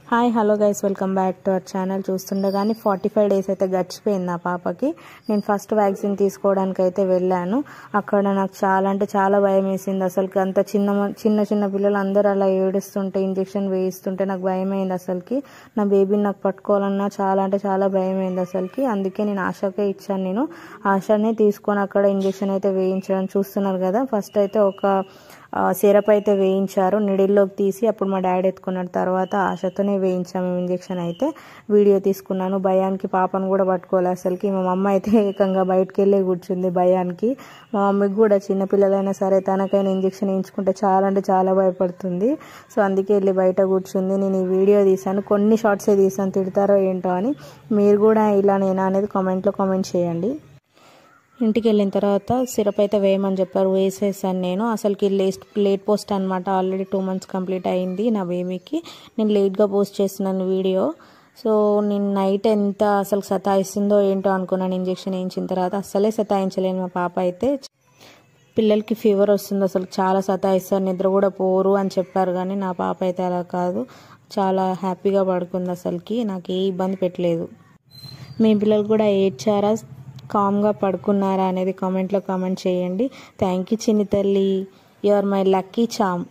Hi hello guys, welcome back to our channel. చూస్తుండగానే 45 days అయితే గడిచిపోయింది నా పాపకి. నేను ఫస్ట్ వ్యాక్సిన్ తీసుకోవడానికి అయితే వెళ్ళాను. అక్కడ నాకు చాలా అంటే చాలా భయం వేసింది. అసలుకి అంత చిన్న పిల్లలు అందరూ అలా ఏడుస్తుంటే, ఇంజెక్షన్ వేయిస్తుంటే నాకు భయం అయింది. అసలుకి నా బేబీని నాకు పట్టుకోవాలన్నా చాలా అంటే చాలా భయం అయింది అసలుకి. అందుకే నేను ఆశకే ఇచ్చాను. నేను ఆశనే తీసుకొని అక్కడ ఇంజెక్షన్ అయితే వేయించడం చూస్తున్నారు కదా. ఫస్ట్ అయితే ఒక సిరప్ అయితే వేయించారు, నిడిల్లోకి తీసి. అప్పుడు మా డాడీ ఎత్తుకున్నాడు. తర్వాత ఆశతోనే వేయించాము ఇంజెక్షన్ అయితే. వీడియో తీసుకున్నాను. భయానికి పాపను కూడా పట్టుకోవాలి అసలుకి. మా మమ్మ అయితే ఏకంగా బయటకు వెళ్ళి కూర్చుంది భయానికి. మా మమ్మీకి కూడా చిన్నపిల్లలైనా సరే తనకైనా ఇంజెక్షన్ వేయించుకుంటే చాలా అంటే చాలా భయపడుతుంది. సో అందుకే వెళ్ళి బయట కూర్చుంది. నేను ఈ వీడియో తీసాను, కొన్ని షార్ట్సే తీసాను, తిడతారో ఏంటో అని. మీరు కూడా ఇలా నేనా అనేది కామెంట్లో కామెంట్ చేయండి. ఇంటికి వెళ్ళిన తర్వాత సిరప్ అయితే వేయమని చెప్పారు, వేసేసాను నేను. అసలుకి లేట్ పోస్ట్ అనమాట. ఆల్రెడీ 2 months కంప్లీట్ అయింది నా బేబీకి. నేను లేట్గా పోస్ట్ చేస్తున్నాను వీడియో. సో నేను నైట్ ఎంత అసలు సతాయిస్తుందో ఏంటో అనుకున్నాను. ఇంజెక్షన్ వేయించిన తర్వాత అస్సలే సతాయించలేను. మా పాప అయితే పిల్లలకి ఫీవర్ వస్తుంది, అసలు చాలా సతాయిస్తారు, నిద్ర కూడా పోరు అని చెప్పారు. కానీ నా పాప అయితే అలా కాదు, చాలా హ్యాపీగా పడుకుంది. అసలుకి నాకు ఏ ఇబ్బంది పెట్టలేదు. మీ పిల్లలు కూడా ఏడ్చారా, కామ్గా పడుకున్నారా అనేది కామెంట్లో కామెంట్ చేయండి. థ్యాంక్ యూ చిన్ని తల్లి, you are my lucky charm.